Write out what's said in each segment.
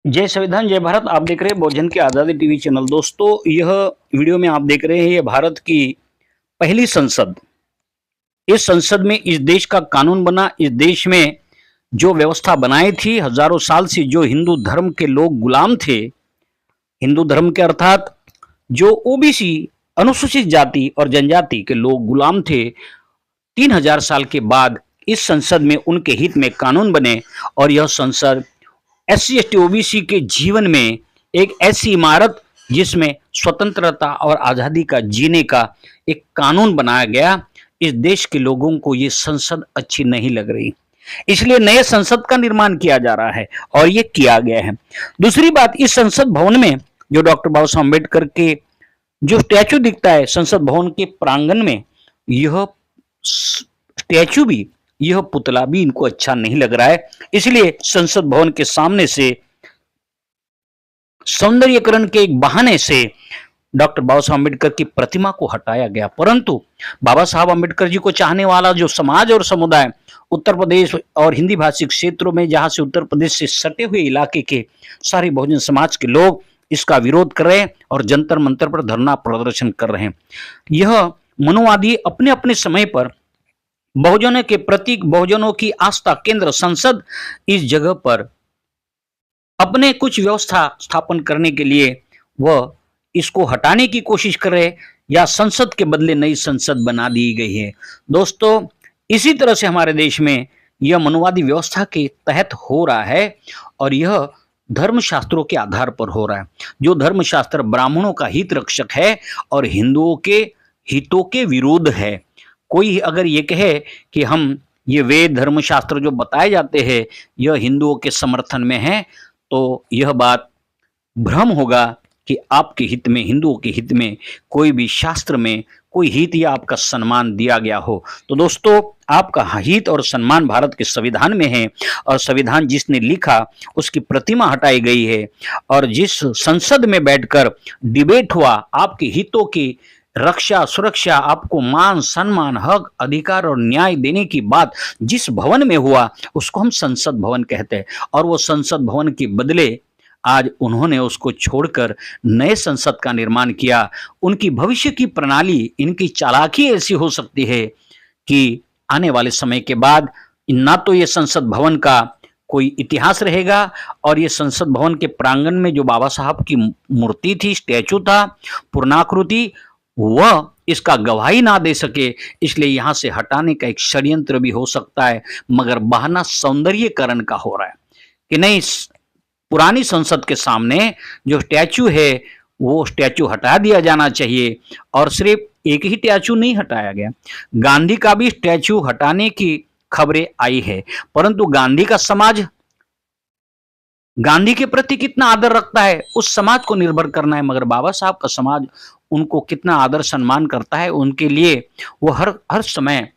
जय संविधान जय भारत। आप देख रहे हैं बहुजन की आज़ादी टीवी चैनल। दोस्तों, यह वीडियो में आप देख रहे हैं, ये भारत की पहली संसद। इस संसद में इस देश का कानून बना। इस देश में जो व्यवस्था बनाई थी, हजारों साल से जो हिंदू धर्म के लोग गुलाम थे, हिंदू धर्म के अर्थात जो ओबीसी अनुसूचित जाति और जनजाति के लोग गुलाम थे, 3000 साल के बाद इस संसद में उनके हित में कानून बने। और यह संसद एससी एसटी ओबीसी के जीवन में एक ऐसी इमारत जिसमें स्वतंत्रता और आज़ादी का जीने का एक कानून बनाया गया। इस देश के लोगों को ये संसद अच्छी नहीं लग रही, इसलिए नए संसद का निर्माण किया जा रहा है और ये किया गया है। दूसरी बात, इस संसद भवन में जो डॉक्टर बाबा साहब अम्बेडकर के जो स्टैचू दिखता है संसद भवन के प्रांगण में, यह स्टैचू भी, यह पुतला भी इनको अच्छा नहीं लग रहा है। इसलिए संसद भवन के सामने से सौंदर्यीकरण के एक बहाने से डॉक्टर बाबा साहब अम्बेडकर की प्रतिमा को हटाया गया। परंतु बाबा साहब अम्बेडकर जी को चाहने वाला जो समाज और समुदाय उत्तर प्रदेश और हिंदी भाषी क्षेत्रों में, जहां से उत्तर प्रदेश से सटे हुए इलाके के सारे बहुजन समाज के लोग इसका विरोध कर रहे हैं और जंतर मंतर पर धरना प्रदर्शन कर रहे हैं। यह मनोवादी अपने अपने समय पर बहुजनों के प्रतीक, बहुजनों की आस्था केंद्र संसद, इस जगह पर अपने कुछ व्यवस्था स्थापन करने के लिए वह इसको हटाने की कोशिश कर रहे, या संसद के बदले नई संसद बना दी गई है। दोस्तों, इसी तरह से हमारे देश में यह मनोवादी व्यवस्था के तहत हो रहा है और यह धर्मशास्त्रों के आधार पर हो रहा है। जो धर्मशास्त्र ब्राह्मणों का हित रक्षक है और हिंदुओं के हितों के विरुद्ध है। कोई अगर ये कहे कि हम ये वेद धर्मशास्त्र जो बताए जाते हैं यह हिंदुओं के समर्थन में है, तो यह बात भ्रम होगा कि आपके हित में, हिंदुओं के हित में कोई भी शास्त्र में कोई हित या आपका सम्मान दिया गया हो। तो दोस्तों, आपका हित और सम्मान भारत के संविधान में है और संविधान जिसने लिखा उसकी प्रतिमा हटाई गई है। और जिस संसद में बैठकर डिबेट हुआ, आपके हितों की रक्षा सुरक्षा, आपको मान सम्मान हक अधिकार और न्याय देने की बात जिस भवन में हुआ उसको हम संसद भवन कहते हैं। और वो संसद भवन के बदले आज उन्होंने उसको छोड़कर नए संसद का निर्माण किया। उनकी भविष्य की प्रणाली, इनकी चालाकी ऐसी हो सकती है कि आने वाले समय के बाद ना तो ये संसद भवन का कोई इतिहास रहेगा, और ये संसद भवन के प्रांगण में जो बाबा साहब की मूर्ति थी, स्टैचू था, पूर्णाकृति, वह इसका गवाही ना दे सके। इसलिए यहां से हटाने का एक षड्यंत्र भी हो सकता है, मगर बहाना सौंदर्यीकरण का हो रहा है कि नहीं, पुरानी संसद के सामने जो स्टैचू है वो स्टैचू हटा दिया जाना चाहिए। और सिर्फ एक ही स्टैचू नहीं हटाया गया, गांधी का भी स्टैचू हटाने की खबरें आई है, परंतु गांधी का समाज गांधी के प्रति कितना आदर रखता है उस समाज को निर्भर करना है, मगर बाबा साहब का समाज उनको कितना आदर सम्मान करता है, उनके लिए वो हर समय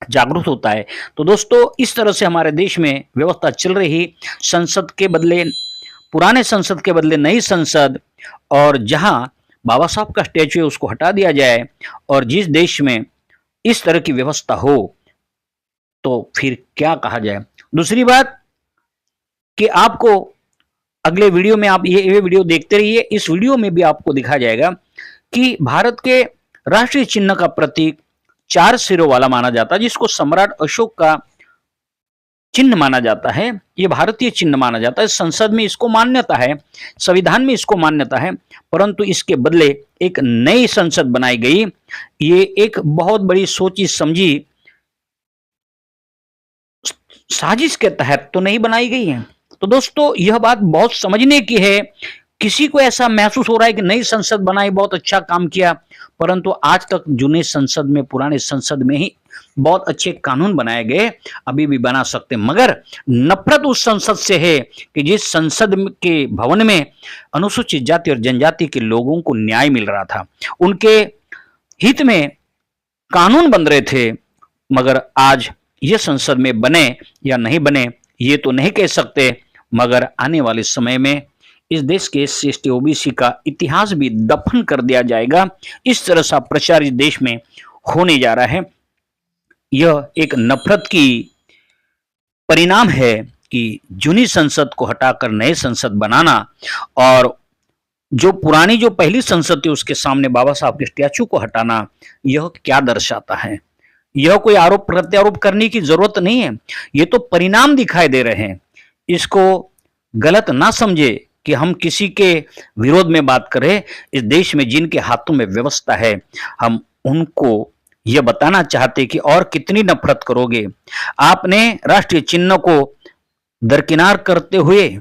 जागरूक होता है। तो दोस्तों, इस तरह से हमारे देश में व्यवस्था चल रही, संसद के बदले, पुराने संसद के बदले नई संसद, और जहां बाबा साहब का स्टैचू है उसको हटा दिया जाए। और जिस देश में इस तरह की व्यवस्था हो तो फिर क्या कहा जाए। दूसरी बात कि आपको अगले वीडियो में आप ये वीडियो देखते रहिए। इस वीडियो में भी आपको दिखाया जाएगा कि भारत के राष्ट्रीय चिन्ह का प्रतीक 4 सिरों वाला माना जाता है, जिसको सम्राट अशोक का चिन्ह माना जाता है। यह भारतीय चिन्ह माना जाता है। संसद में इसको मान्यता है, संविधान में इसको मान्यता है, परंतु इसके बदले एक नई संसद बनाई गई। ये एक बहुत बड़ी सोची समझी साजिश के तहत तो नहीं बनाई गई है। तो दोस्तों, यह बात बहुत समझने की है। किसी को ऐसा महसूस हो रहा है कि नई संसद बनाई, बहुत अच्छा काम किया, परंतु आज तक जूने संसद में, पुराने संसद में ही बहुत अच्छे कानून बनाए गए, अभी भी बना सकते, मगर नफरत उस संसद से है कि जिस संसद के भवन में अनुसूचित जाति और जनजाति के लोगों को न्याय मिल रहा था, उनके हित में कानून बन रहे थे, मगर आज ये संसद में बने या नहीं बने ये तो नहीं कह सकते, मगर आने वाले समय में इस देश के एससी एसटी ओबीसी का इतिहास भी दफन कर दिया जाएगा। इस तरह का प्रचार इस देश में होने जा रहा है। यह एक नफरत की परिणाम है कि जूनी संसद को हटाकर नए संसद बनाना और जो पुरानी जो पहली संसद थी उसके सामने बाबा साहब के स्टैचू को हटाना, यह क्या दर्शाता है? यह कोई आरोप प्रत्यारोप करने की जरूरत नहीं है, ये तो परिणाम दिखाई दे रहे हैं। इसको गलत ना समझे कि हम किसी के विरोध में बात करें। इस देश में जिनके हाथों में व्यवस्था है, हम उनको यह बताना चाहते कि और कितनी नफरत करोगे। आपने राष्ट्रीय चिन्ह को दरकिनार करते हुए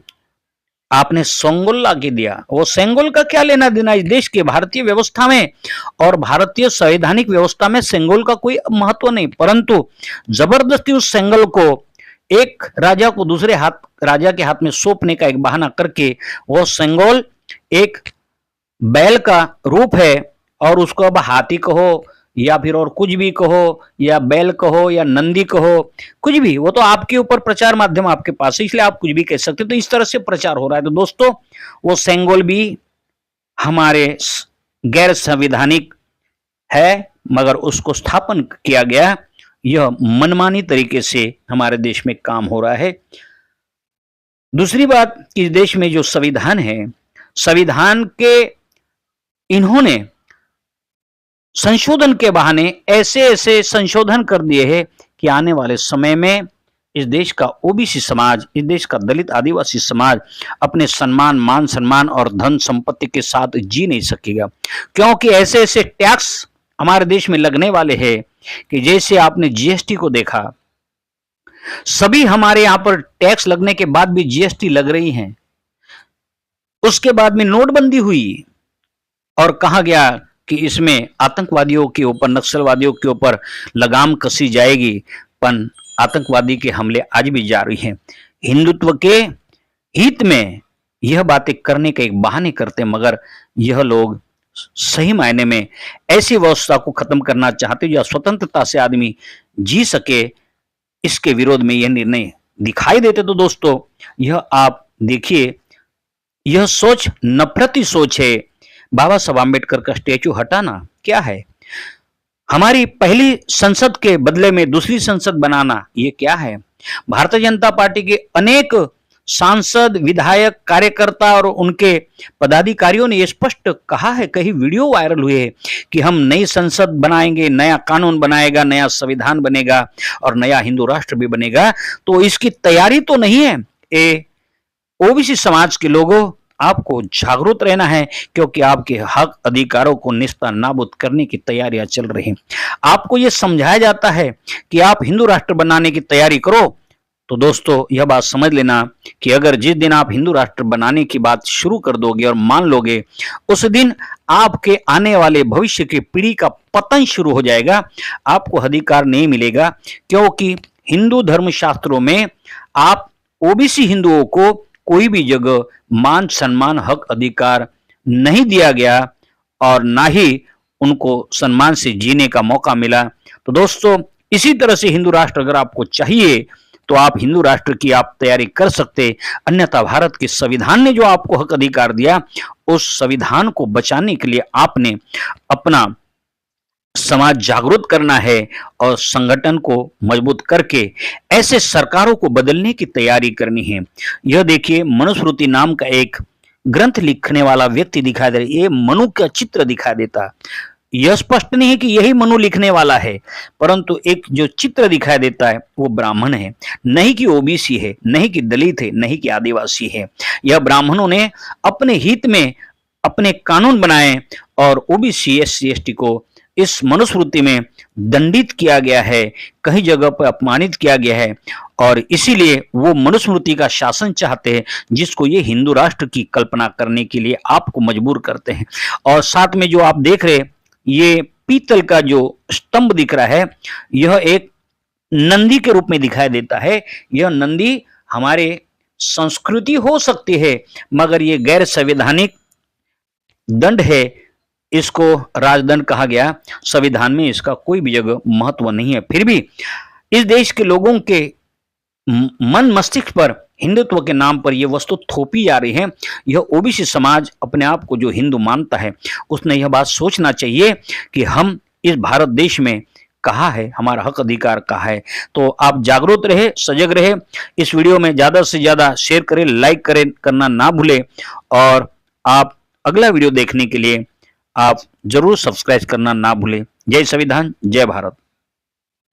आपने सेंगोल ला के दिया। वो सेंगोल का क्या लेना देना इस देश के भारतीय व्यवस्था में और भारतीय संवैधानिक व्यवस्था में सेंगोल का कोई महत्व नहीं, परंतु जबरदस्ती उस सेंगोल को एक राजा को दूसरे राजा के हाथ में सौंपने का एक बहाना करके वो सेंगोल एक बैल का रूप है और उसको अब हाथी कहो या फिर और कुछ भी कहो या बैल कहो या नंदी कहो, कुछ भी, वो तो आपके ऊपर प्रचार माध्यम आपके पास है, इसलिए आप कुछ भी कह सकते। तो इस तरह से प्रचार हो रहा है। तो दोस्तों, वो सेंगोल भी हमारे गैर संवैधानिक है, मगर उसको स्थापन किया गया, यह मनमानी तरीके से हमारे देश में काम हो रहा है। दूसरी बात, इस देश में जो संविधान है, संविधान के इन्होंने संशोधन के बहाने ऐसे ऐसे संशोधन कर दिए हैं कि आने वाले समय में इस देश का ओबीसी समाज, इस देश का दलित आदिवासी समाज अपने सम्मान, मान सम्मान और धन संपत्ति के साथ जी नहीं सकेगा, क्योंकि ऐसे ऐसे टैक्स हमारे देश में लगने वाले हैं कि जैसे आपने जीएसटी को देखा, सभी हमारे यहां पर टैक्स लगने के बाद भी जीएसटी लग रही है। उसके बाद में नोटबंदी हुई और कहा गया कि इसमें आतंकवादियों के ऊपर, नक्सलवादियों के ऊपर लगाम कसी जाएगी, पर आतंकवादी के हमले आज भी जारी हैं। हिंदुत्व के हित में यह बातें करने के एक बहाने करते, मगर यह लोग सही मायने में ऐसी व्यवस्था को खत्म करना चाहते जो स्वतंत्रता से आदमी जी सके, इसके विरोध में यह निर्णय दिखाई देते। तो दोस्तों, यह आप देखिए, यह सोच नफरती सोच है। बाबा साहब आम्बेडकर का स्टैचू हटाना क्या है? हमारी पहली संसद के बदले में दूसरी संसद बनाना, ये क्या है? भारतीय जनता पार्टी के अनेक सांसद, विधायक, कार्यकर्ता और उनके पदाधिकारियों ने यह स्पष्ट कहा है, कई वीडियो वायरल हुए हैं कि हम नई संसद बनाएंगे, नया कानून बनाएगा, नया संविधान बनेगा और नया हिंदू राष्ट्र भी बनेगा। तो इसकी तैयारी तो नहीं है। ए ओबीसी समाज के लोगों, आपको जागरूक रहना है, क्योंकि आपके हक अधिकारों को निस्ता नाबूद करने की तैयारियां चल रही हैं। आपको यह समझाया जाता है कि आप हिंदू राष्ट्र बनाने की तैयारी करो। तो दोस्तों, यह बात समझ लेना कि अगर जिस दिन आप हिंदू राष्ट्र बनाने की बात शुरू कर दोगे और मान लोगे, उस दिन आपके आने वाले भविष्य की पीढ़ी का पतन शुरू हो जाएगा। आपको अधिकार नहीं मिलेगा, क्योंकि हिंदू धर्मशास्त्रों में आप ओबीसी हिंदुओं को कोई भी जगह मान सम्मान, हक अधिकार नहीं दिया गया और ना ही उनको सम्मान से जीने का मौका मिला। तो दोस्तों, इसी तरह से हिंदू राष्ट्र अगर आपको चाहिए तो आप हिंदू राष्ट्र की आप तैयारी कर सकते, अन्यथा भारत के संविधान ने जो आपको हक अधिकार दिया, उस संविधान को बचाने के लिए आपने अपना समाज जागरूक करना है और संगठन को मजबूत करके ऐसे सरकारों को बदलने की तैयारी करनी है। यह देखिए, मनुस्मृति नाम का एक ग्रंथ लिखने वाला व्यक्ति दिखाई दे रहा है। ये मनु का चित्र दिखाई देता। यह स्पष्ट नहीं है कि यही मनु लिखने वाला है, परंतु एक जो चित्र दिखाई देता है वो ब्राह्मण है, नहीं कि ओबीसी है, नहीं कि दलित है, नहीं कि आदिवासी है। यह ब्राह्मणों ने अपने हित में अपने कानून बनाए और ओबीसी, एससी, एसटी को इस मनुस्मृति में दंडित किया गया है, कई जगह पर अपमानित किया गया है, और इसीलिए वो मनुस्मृति का शासन चाहते हैं, जिसको ये हिंदू राष्ट्र की कल्पना करने के लिए आपको मजबूर करते हैं। और साथ में जो आप देख रहे, ये पीतल का जो स्तंभ दिख रहा है, यह एक नंदी के रूप में दिखाई देता है। यह नंदी हमारे संस्कृति हो सकती है, मगर ये गैर संवैधानिक दंड है, इसको राजदंड कहा गया। संविधान में इसका कोई भी जगह महत्व नहीं है। फिर भी इस देश के लोगों के मन मस्तिष्क पर हिंदुत्व के नाम पर यह वस्तु थोपी जा रही है। यह ओबीसी समाज अपने आप को जो हिंदू मानता है, उसने यह बात सोचना चाहिए कि हम इस भारत देश में कहा है, हमारा हक अधिकार कहा है। तो आप जागरूक रहे, सजग रहे। इस वीडियो में ज्यादा से ज्यादा शेयर करें, लाइक करें, करना ना भूलें। और आप अगला वीडियो देखने के लिए आप जरूर सब्सक्राइब करना ना भूलें। जय संविधान, जय भारत।